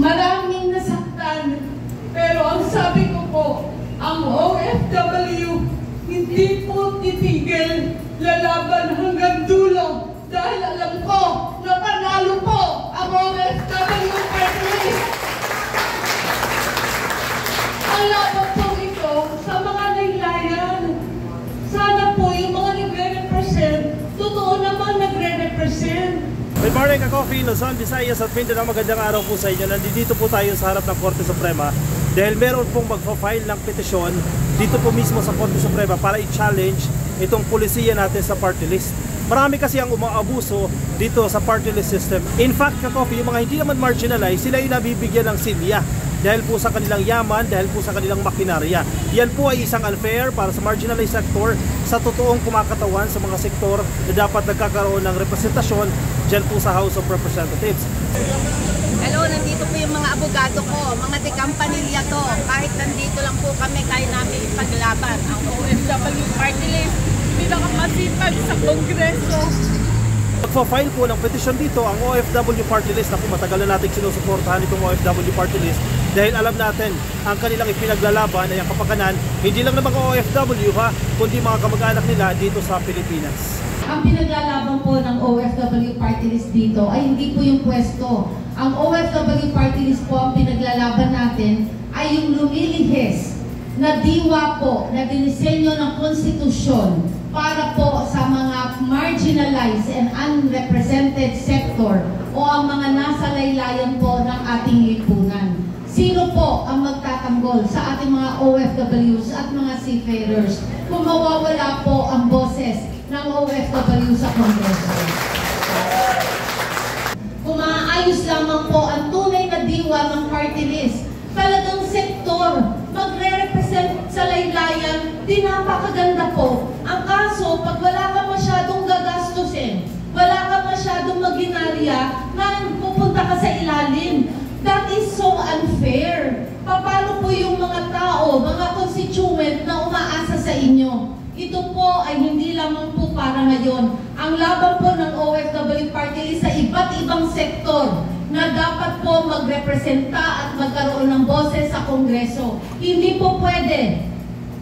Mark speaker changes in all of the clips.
Speaker 1: maraming nasaktan. Pero ang sabi ko po, ang OFW hindi po titigil, lalaban hanggang dulo. Dahil alam ko na panalo po ang OFW party list. Ang laban po ito sa mga laylayan. Sana po yung mga nagre-represent, totoo naman nagre-represent.
Speaker 2: Good morning, ka-coffee, Luzon, Visayas at Mindanao. Magandang araw po sa inyo. Nandito po tayo sa harap ng Korte Suprema dahil meron pong magpa-file ng petisyon dito po mismo sa Korte Suprema para i-challenge itong pulisiya natin sa party list. Marami kasi ang umaabuso dito sa party list system. In fact, ka-coffee, yung mga hindi naman marginalized, sila yung nabibigyan ng silya dahil po sa kanilang yaman, dahil po sa kanilang makinarya. Yan po ay isang unfair para sa marginalized sector sa totoong kumakatawan sa mga sektor na dapat nagkakaroon ng representasyon dyan po sa House of Representatives.
Speaker 3: Hello, nandito po yung mga abogado ko, mga dekampanilya to. Kahit nandito lang po kami, kaya namin ipaglaban. Ang OFW party list, pinakamasipag sa Kongreso.
Speaker 2: Magpa-file po ng petisyon dito ang OFW party list. Ako, matagal na natin sinusuportahan itong OFW party list dahil alam natin ang kanilang ipinaglalaban ay ang kapakanan hindi lang ng mga OFW kundi mga kamag-anak nila dito sa Pilipinas.
Speaker 1: Ang pinaglalaban po ng OFW party list dito ay hindi po yung pwesto. Ang OFW party list po ang pinaglalaban natin ay yung lumilihis na diwa po na dinisenyo ng konstitusyon para po sa mga marginalized and unrepresented sector o ang mga nasa laylayan po ng ating lipunan. Sino po ang magtatanggol sa ating mga OFWs at mga seafarers kung mawawala po ang boses ng OFW sa Kongreso? Kung maayos lamang po ang tunay na diwa ng party list, talagang sektor magre-represent sa laylayan, di napakaganda po. Ang kaso, pag wala ka masyadong gagastusin, wala ka masyadong maginarya, na pupunta ka sa ilalim. That is so unfair. Paano po yung mga tao, mga constituent na umaasa sa inyo? Ito po ay hindi lamang po para ngayon. Ang laban po ng OFW party list sa iba't ibang sektor na dapat po magrepresenta at magkaroon ng boses sa Kongreso. Hindi po pwede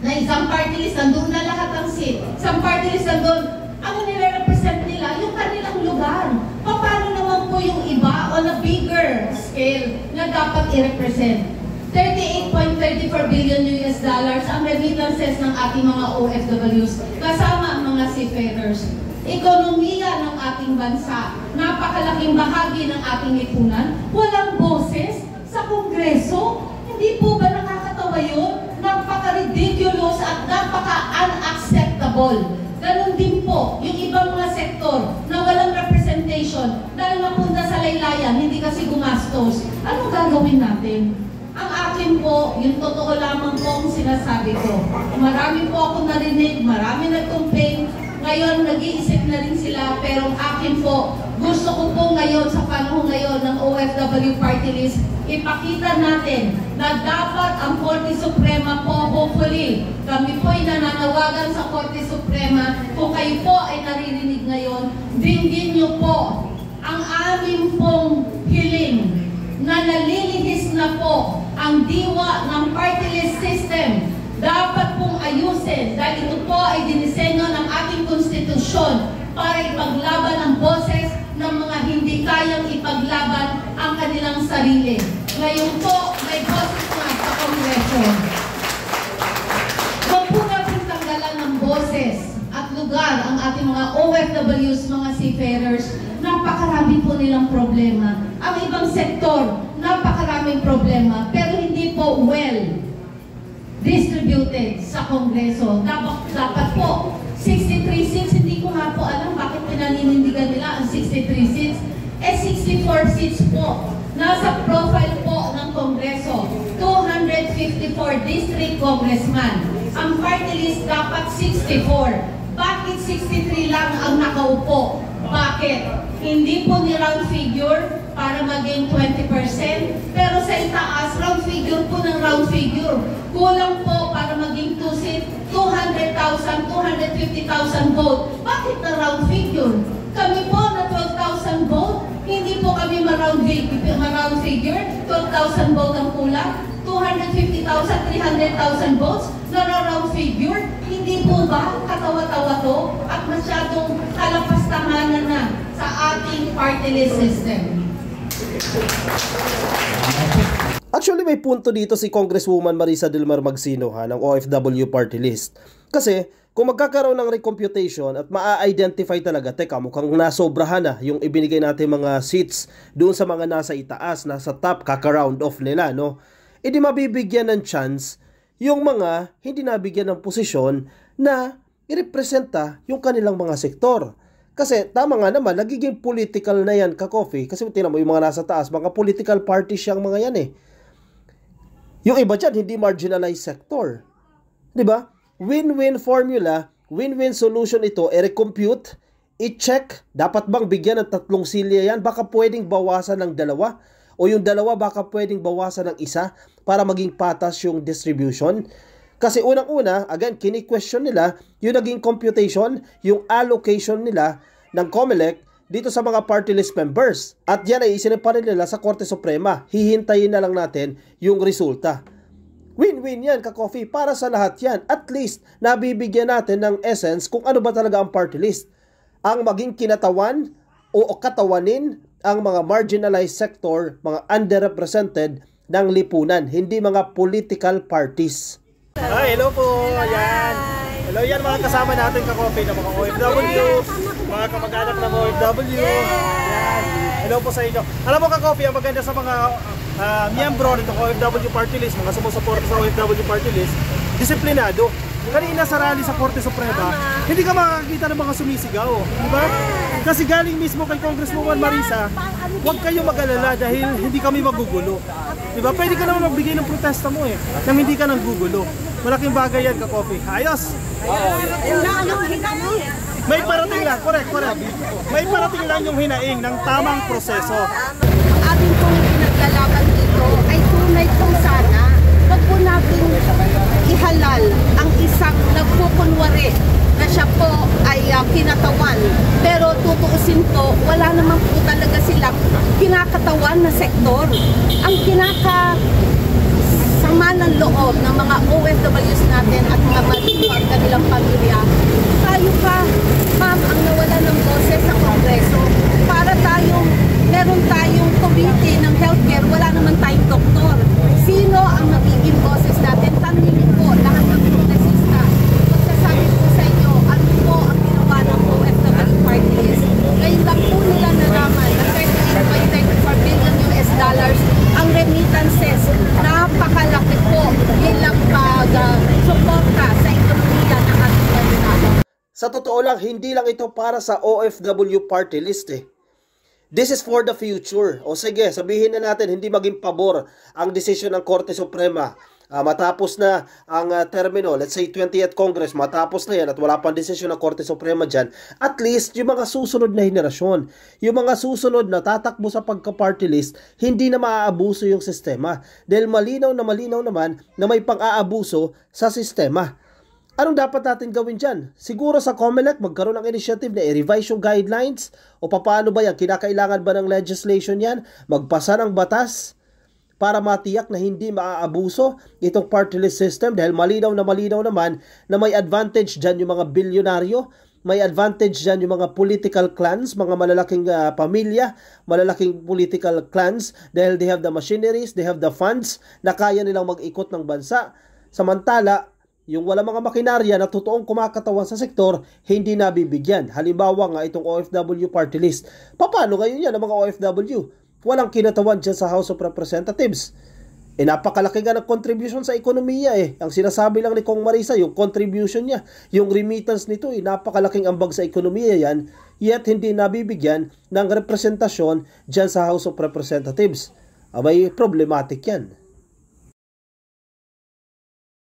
Speaker 1: na isang party list nandun na lahat ang seat. Isang party list nandun, ang nire-represent nila, yung kanilang lugar. Paano naman po yung iba on a bigger scale na dapat i-represent? 38.34 billion US dollars ang remittances ng ating mga OFWs kasama ang mga seafarers. Ekonomiya ng ating bansa, napakalaking bahagi ng ating lipunan, walang boses sa Kongreso. Hindi po ba nakakatawa yun? Napaka-ridiculous at napaka-unacceptable. Ganon din po yung ibang mga sektor na walang representation dahil napunta sa laylayan, hindi kasi gumastos. Ano gagawin natin? Ang akin po, yung totoo lamang po ang sinasabi ko. Marami po ako narinig, marami nag-complain. Ngayon, nag-iisip na rin sila, pero ang akin po, gusto ko po ngayon, sa panahon ngayon ng OFW party list, ipakita natin na dapat ang Korte Suprema po, hopefully, kami po ay nananawagan sa Korte Suprema, kung kayo po ay naririnig ngayon, dinggin niyo po ang aming pong hiling na nalilihis na po ang diwa ng party list system. Dapat pong ayusin dahil ito po ay dinisenyo ng ating konstitusyon para ipaglaban ang boses ng mga hindi kayang ipaglaban ang kanilang sarili. Ngayon po, may boses na sa Kongreso. Huwag po natin tanggalan ng boses at lugar ang ating mga OFWs, mga seafarers. Napakarami po nilang problema. Ang ibang sektor, napakaraming problema, pero hindi po well distributed sa Kongreso. Dapat po, 63 seats, hindi ko nga po alam bakit pinaninindigan nila ang 63 seats. 64 seats po. Nasa profile po ng Kongreso, 254 district congressman. Ang party list dapat 64. Bakit 63 lang ang nakaupo? Bakit? Hindi po ni round figure para maging 20%, pero sa itaas, round figure po ng round figure. Kulang po para maging 200,000, 250,000 vote. Bakit na round figure? Kami po na 12,000 vote, hindi po kami round figure, 12,000 vote ang kulang, 250,000, 300,000 votes, round figure. Hindi po ba katawa-tawa to at masyadong kalapastanganan na sa ating party list system?
Speaker 2: Actually, may punto dito si Congresswoman Marisa Delmar Magsino ng OFW Party List. Kasi kung magkakaroon ng recomputation at maa-identify talaga, teka, mukhang nasobrahan na yung ibinigay natin mga seats doon sa mga nasa itaas, nasa top, kaka-round off nila, no? E di mabibigyan ng chance yung mga hindi nabigyan ng posisyon na irepresenta yung kanilang mga sektor. Kasi tama nga naman, nagiging political na yan, ka-coffee. Kasi tingnan mo yung mga nasa taas, mga political parties siyang mga yan eh. Yung iba dyan, hindi marginalized sector. Diba? Win-win formula, win-win solution ito, i-recompute, i-check, dapat bang bigyan ng 3 silya yan? Baka pwedeng bawasan ng 2, o yung 2 baka pwedeng bawasan ng 1 para maging patas yung distribution. Kasi unang-una, again, kini-question nila yung naging computation, yung allocation nila ng COMELEC dito sa mga party list members. At yan ay isinipan nila sa Korte Suprema. Hihintayin na lang natin yung resulta. Win-win yan, ka-coffee, para sa lahat yan. At least, nabibigyan natin ng essence kung ano ba talaga ang party list. Ang maging kinatawan o katawanin ang mga marginalized sector, mga underrepresented ng lipunan, hindi mga political parties. Hi, hello po. Ayan. Hello yan mga kasama natin ka-coffee na mga OFW, mga kamag-anak na mga OFW. Ayan. Hello po sa inyo. Alam mo ka-coffee, ang maganda sa mga miyembro nitong OFW Party List, mga sumusuporta sa OFW Party List, disiplinado. Kanina sa rally sa Korte Suprema, hindi ka makakita ng mga sumisigaw, di ba? Kasi galing mismo kay Congresswoman Marisa, huwag kayo mag-alala dahil hindi kami magugulo. Di ba? Pwede ka naman magbigay ng protesta mo eh, nang hindi ka nang gugulo. Malaking bagay yan, ka-coffee. Ayos! May parating lang, correct. May parating lang yung hinaing ng tamang proseso.
Speaker 3: Ang ating pong pinaglalaban dito ay tunay pong sana wag po natin ihalal ang isang nagpupunwari na siya po ay kinatawan. Pero tutuusin po, wala naman po talaga silang kinakatawan na sektor. Ang sama ng loob ng mga OFWs natin at mga ang kanilang pamilya, tayo pa, ma'am, ang nawala ng boses sa Kongreso. Para meron tayong committee ng healthcare, wala naman tayong doktor. Sino ang magiging boses natin? Tanungin po lahat ng kongresista. Magsasabi po sa inyo, ano po ang ginawa ng OFW Party List. Ngayon lang po nila nalaman na $38.34 billion ang remittances. Napakalaki po bilang pag-suporta sa ekonomiya ng ating bansa.
Speaker 2: Sa totoo lang, hindi lang ito para sa OFW Party List eh. This is for the future. O sige, sabihin na natin, hindi maging pabor ang desisyon ng Korte Suprema. Matapos na ang termino, let's say 20th Congress, matapos na yan at wala pang desisyon ng Korte Suprema dyan, at least yung mga susunod na henerasyon, yung mga susunod na tatakbo sa pagka-party list, hindi na maaabuso yung sistema. Dahil malinaw naman na may pang-aabuso sa sistema. Anong dapat natin gawin dyan? Siguro sa COMELEC magkaroon ng initiative na i-revise yung guidelines o paano ba yan? Kinakailangan ba ng legislation yan? Magpasa ng batas para matiyak na hindi maaabuso itong party list system dahil malinaw naman na may advantage dyan yung mga bilyonaryo, may advantage dyan yung mga political clans, mga malalaking pamilya, malalaking political clans dahil they have the machineries, they have the funds na kaya nilang mag-ikot ng bansa. Samantala, yung wala mga makinarya na totoong kumakatawan sa sektor, hindi nabibigyan. Halimbawa nga itong OFW Party List. Paano ngayon yan ang mga OFW? Walang kinatawan dyan sa House of Representatives. Napakalaki nga ng contribution sa ekonomiya eh. Ang sinasabi lang ni Kong Marisa, yung contribution niya, yung remittance nito napakalaking ambag sa ekonomiya yan, yet hindi nabibigyan ng representasyon dyan sa House of Representatives. May problematic yan.